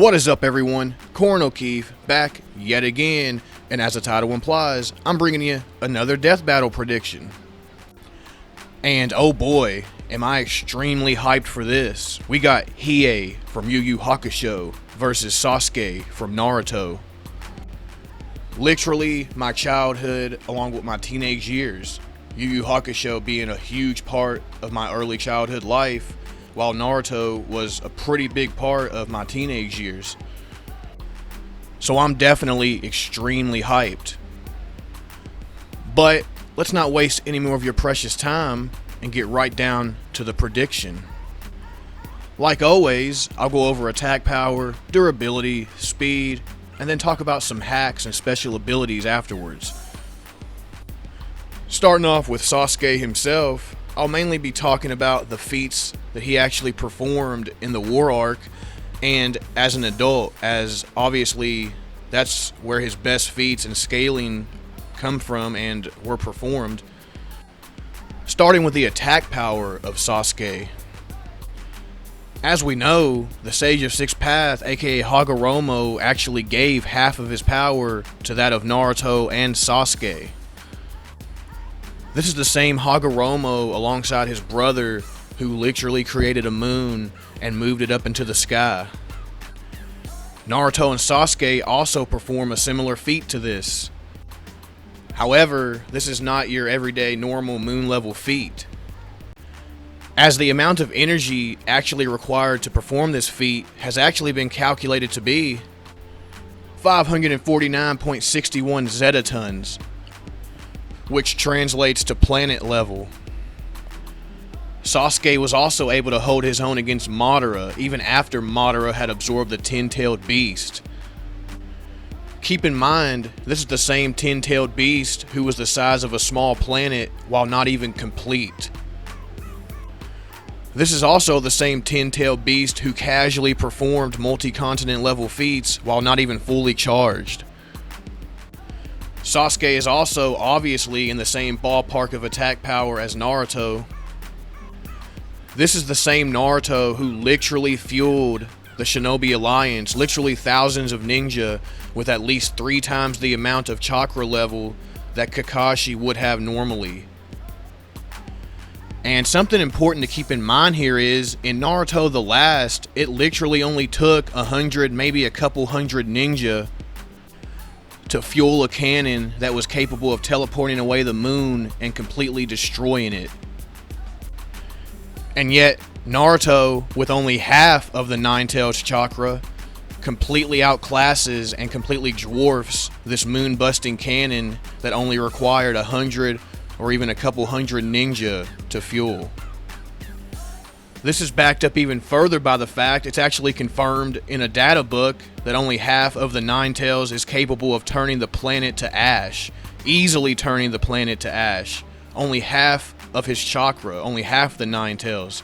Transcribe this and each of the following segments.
What is up, everyone? Corn O'Keefe back yet again, and as the title implies, I'm bringing you another death battle prediction. And oh boy, am I extremely hyped for this. We got Hiei from Yu Yu Hakusho versus Sasuke from Naruto. Literally my childhood along with my teenage years. Yu Yu Hakusho being a huge part of my early childhood life, while Naruto was a pretty big part of my teenage years. So I'm definitely extremely hyped. But let's not waste any more of your precious time and get right down to the prediction. Like always, I'll go over attack power, durability, speed, and then talk about some hacks and special abilities afterwards. Starting off with Sasuke himself, I'll mainly be talking about the feats that he actually performed in the war arc and as an adult, as obviously that's where his best feats and scaling come from and were performed. Starting with the attack power of Sasuke. As we know, the Sage of Six Path, aka Hagoromo, actually gave half of his power to that of Naruto and Sasuke. This is the same Hagoromo alongside his brother who literally created a moon and moved it up into the sky. Naruto and Sasuke also perform a similar feat to this. However, this is not your everyday normal moon level feat, as the amount of energy actually required to perform this feat has actually been calculated to be 549.61 zetatons, which translates to planet level. Sasuke was also able to hold his own against Madara even after Madara had absorbed the Ten-Tailed Beast. Keep in mind, this is the same Ten-Tailed Beast who was the size of a small planet while not even complete. This is also the same Ten-Tailed Beast who casually performed multi-continent level feats while not even fully charged. Sasuke is also obviously in the same ballpark of attack power as Naruto. This is the same Naruto who literally fueled the Shinobi Alliance, literally thousands of ninja with at least 3 times the amount of chakra level that Kakashi would have normally. And something important to keep in mind here is, in Naruto the Last, it literally only took 100, maybe a couple hundred ninja to fuel a cannon that was capable of teleporting away the moon and completely destroying it. And yet, Naruto, with only half of the Nine-Tails chakra, completely outclasses and completely dwarfs this moon-busting cannon that only required 100 or even a couple hundred ninja to fuel. This is backed up even further by the fact it's actually confirmed in a data book that only half of the Nine-Tails is capable of turning the planet to ash, easily turning the planet to ash. Only half of his chakra, only half the Nine-Tails.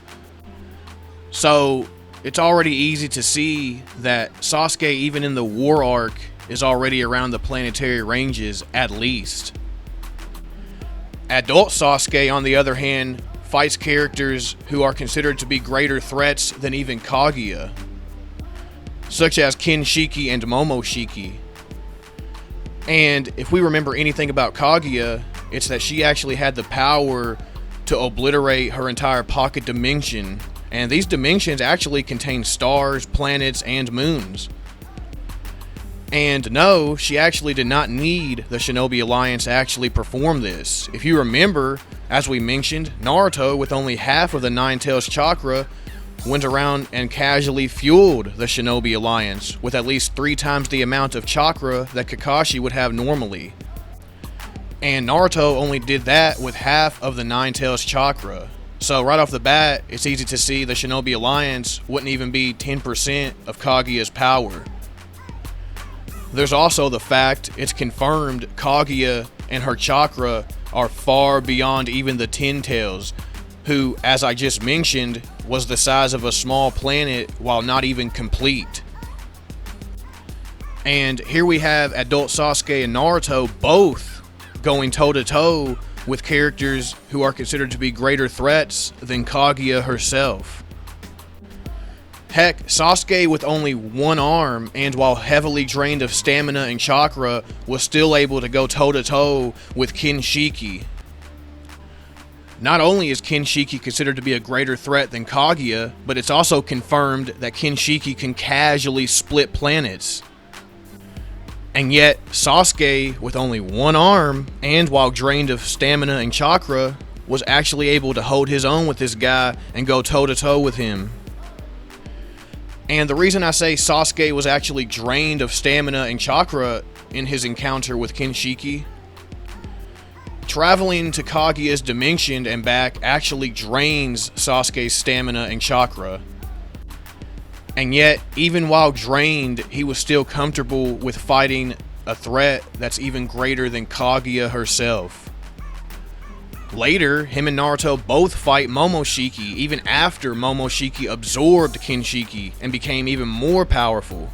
So it's already easy to see that Sasuke, even in the war arc, is already around the planetary ranges at least. Adult Sasuke, on the other hand, fights characters who are considered to be greater threats than even Kaguya, such as Kinshiki and Momoshiki. And if we remember anything about Kaguya, it's that she actually had the power to obliterate her entire pocket dimension, and these dimensions actually contain stars, planets, and moons. And no, she actually did not need the Shinobi Alliance to actually perform this. If you remember, as we mentioned, Naruto, with only half of the Nine-Tails chakra, went around and casually fueled the Shinobi Alliance with at least 3 times the amount of chakra that Kakashi would have normally. And Naruto only did that with half of the Nine-Tails chakra. So right off the bat, it's easy to see the Shinobi Alliance wouldn't even be 10% of Kaguya's power. There's also the fact it's confirmed Kaguya and her chakra are far beyond even the Ten-Tails, who, as I just mentioned, was the size of a small planet while not even complete. And here we have adult Sasuke and Naruto both going toe-to-toe with characters who are considered to be greater threats than Kaguya herself. Heck, Sasuke with only one arm, and while heavily drained of stamina and chakra, was still able to go toe-to-toe with kinshiki. Not only is kinshiki considered to be a greater threat than Kaguya, but it's also confirmed that kinshiki can casually split planets. And yet, Sasuke, with only one arm, and while drained of stamina and chakra, was actually able to hold his own with this guy and go toe-to-toe with him. And the reason I say Sasuke was actually drained of stamina and chakra in his encounter with kinshiki, traveling to Kaguya's dimension and back actually drains Sasuke's stamina and chakra. And yet, even while drained, he was still comfortable with fighting a threat that's even greater than Kaguya herself. Later, him and Naruto both fight Momoshiki, even after Momoshiki absorbed kinshiki and became even more powerful.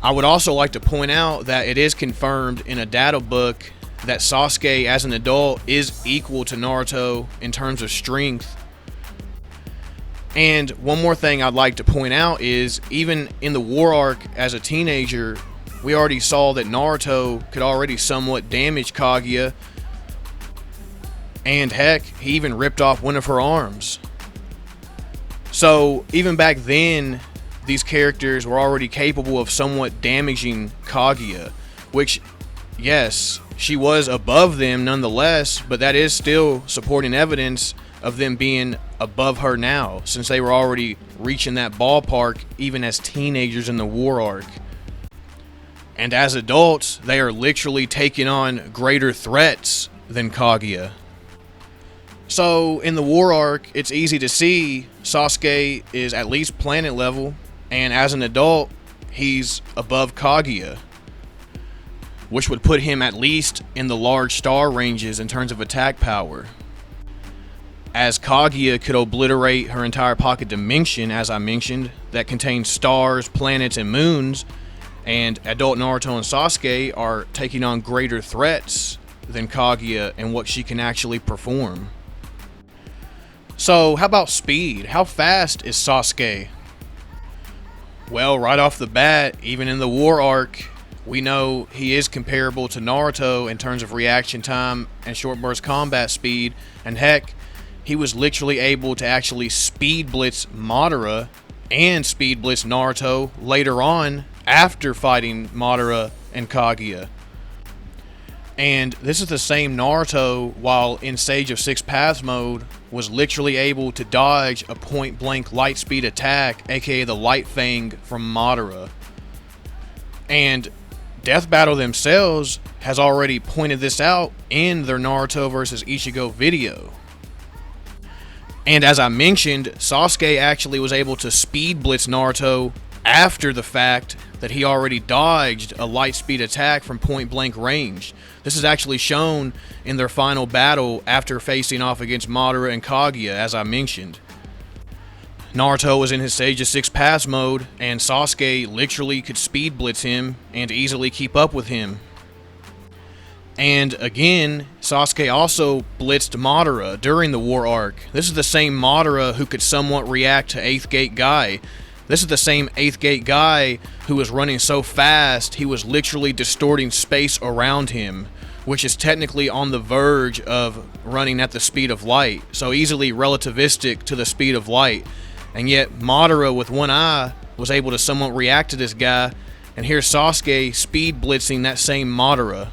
I would also like to point out that it is confirmed in a data book that Sasuke as an adult is equal to Naruto in terms of strength. And one more thing I'd like to point out is, even in the war arc as a teenager, we already saw that Naruto could already somewhat damage Kaguya, and heck, he even ripped off one of her arms. So even back then, these characters were already capable of somewhat damaging Kaguya, which, yes, she was above them nonetheless, but that is still supporting evidence of them being above her now, since they were already reaching that ballpark even as teenagers in the war arc. And as adults, they are literally taking on greater threats than Kaguya. So in the war arc, it's easy to see Sasuke is at least planet level, and as an adult, he's above Kaguya, which would put him at least in the large star ranges in terms of attack power. As Kaguya could obliterate her entire pocket dimension, as I mentioned, that contains stars, planets, and moons, and adult Naruto and Sasuke are taking on greater threats than Kaguya and what she can actually perform. So, how about speed? How fast is Sasuke? Well, right off the bat, even in the war arc, we know he is comparable to Naruto in terms of reaction time and short burst combat speed, and heck, he was literally able to actually speed blitz Madara and speed blitz Naruto later on after fighting Madara and Kaguya. And this is the same Naruto, while in Sage of Six Paths mode, was literally able to dodge a point blank light speed attack, aka the Light Fang from Madara. And Death Battle themselves has already pointed this out in their Naruto vs. Ichigo video. And as I mentioned, Sasuke actually was able to speed blitz Naruto after the fact that he already dodged a light speed attack from point blank range. This is actually shown in their final battle after facing off against Madara and Kaguya, as I mentioned. Naruto was in his Sage of Six Paths mode, and Sasuke literally could speed blitz him and easily keep up with him. And again, Sasuke also blitzed Madara during the war arc. This is the same Madara who could somewhat react to 8th Gate Guy. This is the same 8th Gate Guy who was running so fast he was literally distorting space around him, which is technically on the verge of running at the speed of light, so easily relativistic to the speed of light. And yet Madara with one eye was able to somewhat react to this guy, and here's Sasuke speed blitzing that same Madara.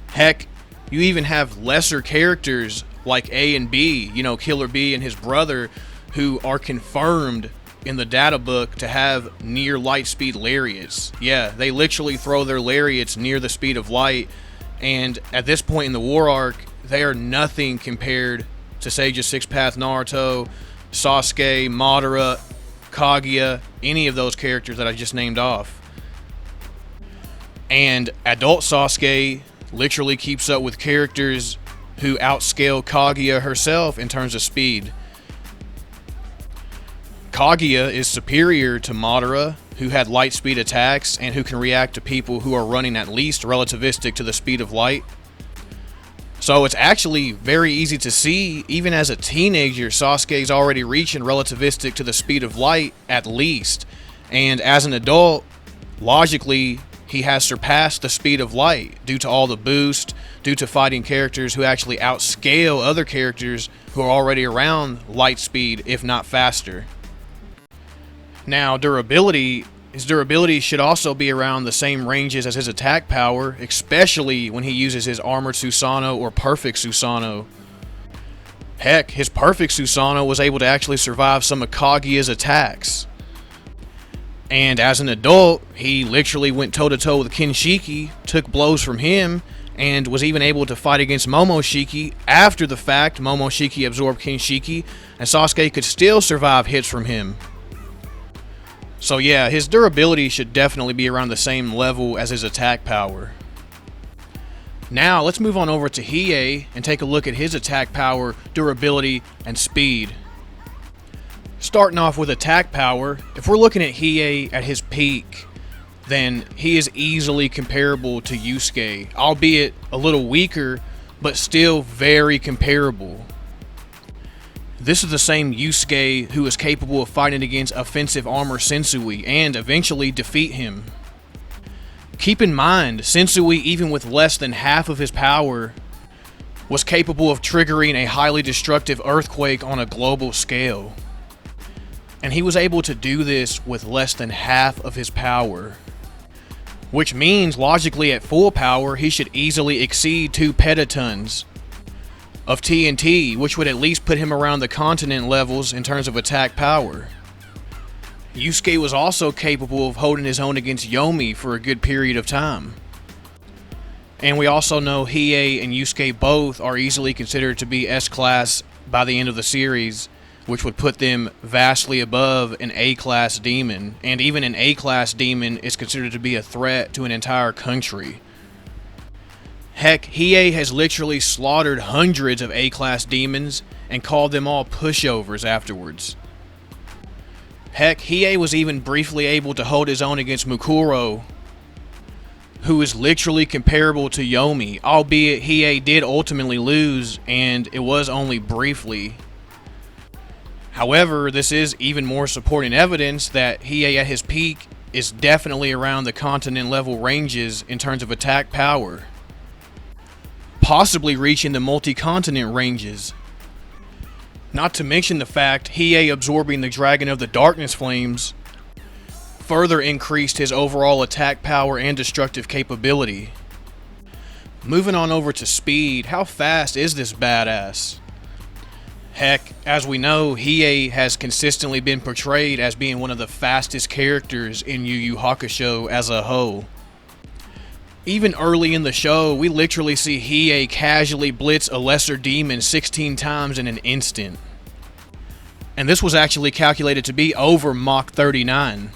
Heck, you even have lesser characters like A and B, Killer B and his brother, who are confirmed in the data book to have near light speed lariats. Yeah, they literally throw their lariats near the speed of light, and at this point in the war arc, they are nothing compared to Sage of Six Paths Naruto, Sasuke, Madara, Kaguya, any of those characters that I just named off. And adult Sasuke literally keeps up with characters who outscale Kaguya herself in terms of speed. Kaguya is superior to Madara, who had light speed attacks and who can react to people who are running at least relativistic to the speed of light. So it's actually very easy to see, even as a teenager, Sasuke's already reaching relativistic to the speed of light, at least. And as an adult, logically, he has surpassed the speed of light due to all the boost, due to fighting characters who actually outscale other characters who are already around light speed, if not faster. Now, his durability should also be around the same ranges as his attack power, especially when he uses his Armored Susanoo or Perfect Susanoo. Heck, his Perfect Susanoo was able to actually survive some of Kaguya's attacks. And as an adult, he literally went toe-to-toe with Kinshiki, took blows from him, and was even able to fight against Momoshiki. After the fact, Momoshiki absorbed Kinshiki, and Sasuke could still survive hits from him. So yeah, his durability should definitely be around the same level as his attack power. Now, let's move on over to Hiei and take a look at his attack power, durability, and speed. Starting off with attack power, if we're looking at Hiei at his peak, then he is easily comparable to Yusuke, albeit a little weaker, but still very comparable. This is the same Yusuke who is capable of fighting against offensive armor Sensui and eventually defeat him. Keep in mind, Sensui, even with less than half of his power, was capable of triggering a highly destructive earthquake on a global scale. And he was able to do this with less than half of his power. Which means, logically at full power, he should easily exceed 2 petatons of TNT, which would at least put him around the continent levels in terms of attack power. Yusuke was also capable of holding his own against Yomi for a good period of time. And we also know Hiei and Yusuke both are easily considered to be S-class by the end of the series, which would put them vastly above an A-class demon, and even an A-class demon is considered to be a threat to an entire country. Heck, Hiei has literally slaughtered hundreds of A-class demons and called them all pushovers afterwards. Heck, Hiei was even briefly able to hold his own against Mukuro, who is literally comparable to Yomi, albeit Hiei did ultimately lose, and it was only briefly. However, this is even more supporting evidence that Hiei at his peak is definitely around the continent level ranges in terms of attack power, possibly reaching the multi-continent ranges. Not to mention the fact Hiei absorbing the Dragon of the Darkness Flames further increased his overall attack power and destructive capability. Moving on over to speed, how fast is this badass? Heck, as we know, Hiei has consistently been portrayed as being one of the fastest characters in Yu Yu Hakusho as a whole. Even early in the show, we literally see Hiei casually blitz a lesser demon 16 times in an instant. And this was actually calculated to be over Mach 39.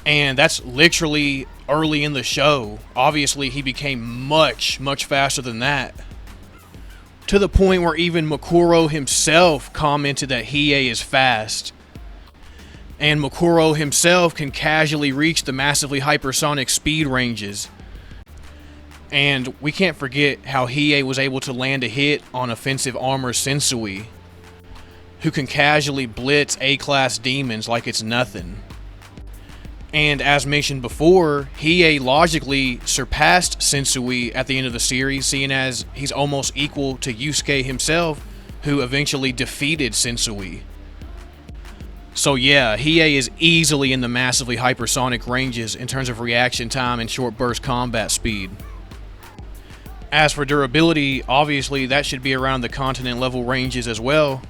And that's literally early in the show. Obviously, he became much, much faster than that. To the point where even Mukuro himself commented that Hiei is fast. And Mukuro himself can casually reach the massively hypersonic speed ranges. And we can't forget how Hiei was able to land a hit on offensive armor Sensui, who can casually blitz A-class demons like it's nothing. And as mentioned before, Hiei logically surpassed Sensui at the end of the series, seeing as he's almost equal to Yusuke himself, who eventually defeated Sensui. So yeah, Hiei is easily in the massively hypersonic ranges in terms of reaction time and short burst combat speed. As for durability, obviously that should be around the continent level ranges as well,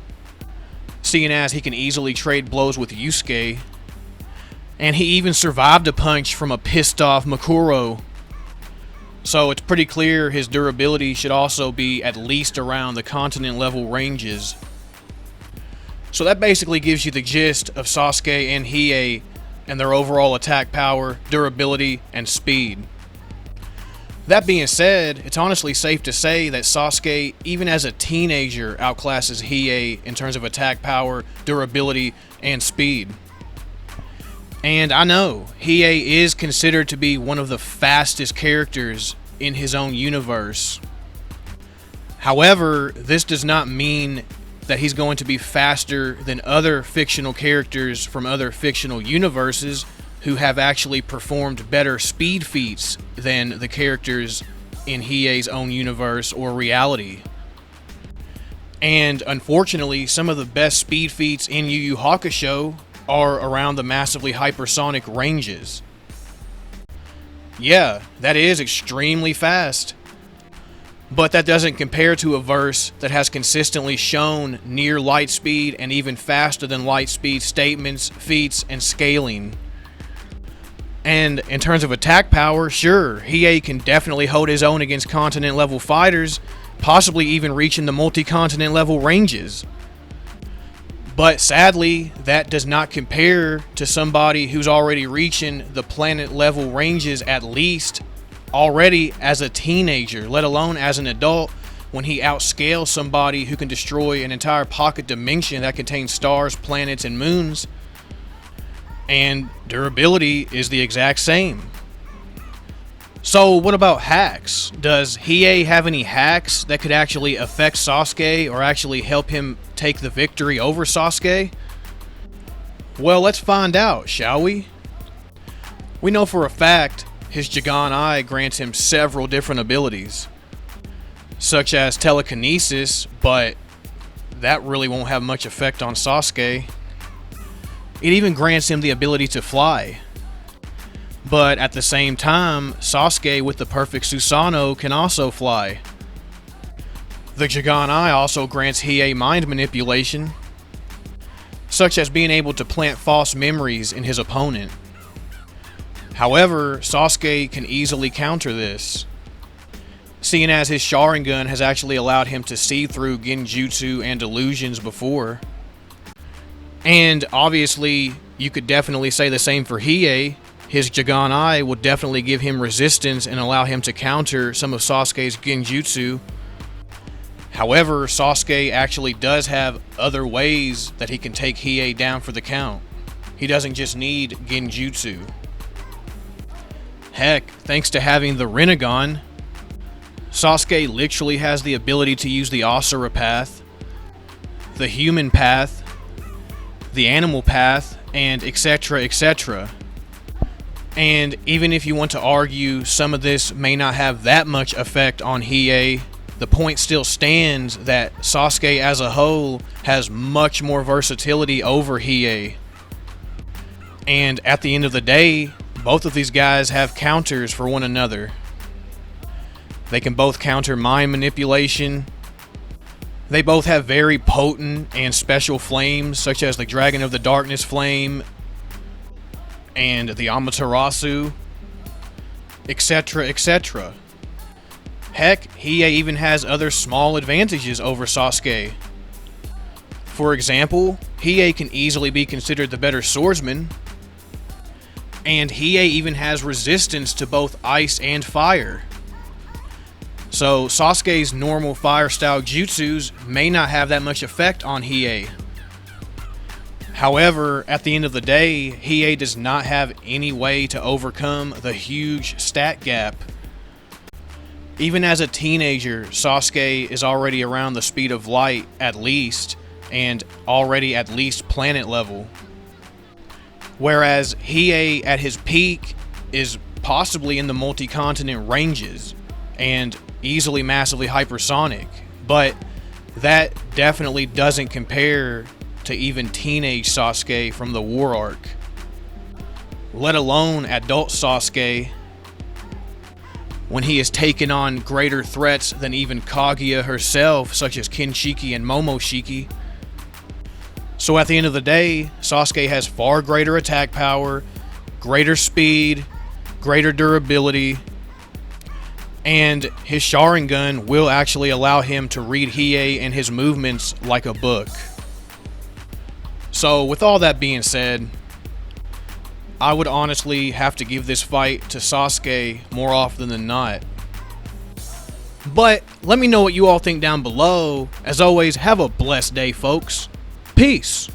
seeing as he can easily trade blows with Yusuke, and he even survived a punch from a pissed off Mukuro. So it's pretty clear his durability should also be at least around the continent level ranges. So that basically gives you the gist of Sasuke and Hiei and their overall attack power, durability, and speed. That being said, it's honestly safe to say that Sasuke, even as a teenager, outclasses Hiei in terms of attack power, durability, and speed. And I know, Hiei is considered to be one of the fastest characters in his own universe. However, this does not mean that he's going to be faster than other fictional characters from other fictional universes who have actually performed better speed feats than the characters in Hiei's own universe or reality. And unfortunately, some of the best speed feats in Yu Yu Hakusho are around the massively hypersonic ranges. Yeah, that is extremely fast. But that doesn't compare to a verse that has consistently shown near light speed and even faster than light speed statements, feats, and scaling. And in terms of attack power, sure, Hiei can definitely hold his own against continent level fighters, possibly even reaching the multi-continent level ranges. But sadly, that does not compare to somebody who's already reaching the planet level ranges at least already as a teenager, let alone as an adult, when he outscales somebody who can destroy an entire pocket dimension that contains stars, planets, and moons. And durability is the exact same. So what about hacks? Does Hiei have any hacks that could actually affect Sasuke or actually help him take the victory over Sasuke? Well, let's find out, shall we? We know for a fact his Jagan Eye grants him several different abilities, such as telekinesis, but that really won't have much effect on Sasuke. It even grants him the ability to fly. But at the same time, Sasuke with the perfect Susanoo can also fly. The Jagan Eye also grants Hiei mind manipulation, such as being able to plant false memories in his opponent. However, Sasuke can easily counter this, seeing as his Sharingan has actually allowed him to see through genjutsu and illusions before. And obviously, you could definitely say the same for Hiei. His Jagan Eye will definitely give him resistance and allow him to counter some of Sasuke's genjutsu. However, Sasuke actually does have other ways that he can take Hiei down for the count. He doesn't just need genjutsu. Heck, thanks to having the Rinnegan, Sasuke literally has the ability to use the Asura path, the human path, the animal path, and etc, etc. And even if you want to argue some of this may not have that much effect on Hiei, the point still stands that Sasuke as a whole has much more versatility over Hiei. And at the end of the day, both of these guys have counters for one another. They can both counter mind manipulation. They both have very potent and special flames, such as the Dragon of the Darkness flame and the Amaterasu, etc, etc. Heck, Hiei even has other small advantages over Sasuke. For example, Hiei can easily be considered the better swordsman, and Hiei even has resistance to both ice and fire. So Sasuke's normal fire style jutsus may not have that much effect on Hiei. However, at the end of the day, Hiei does not have any way to overcome the huge stat gap. Even as a teenager, Sasuke is already around the speed of light at least, and already at least planet level. Whereas Hiei at his peak is possibly in the multi-continent ranges, and easily massively hypersonic, but that definitely doesn't compare to even teenage Sasuke from the War Arc, let alone adult Sasuke when he is taken on greater threats than even Kaguya herself, such as Kinshiki and Momoshiki. So at the end of the day, Sasuke has far greater attack power, greater speed, greater durability, and his Sharingan will actually allow him to read Hiei and his movements like a book. So with all that being said, I would honestly have to give this fight to Sasuke more often than not. But let me know what you all think down below. As always, have a blessed day, folks. Peace.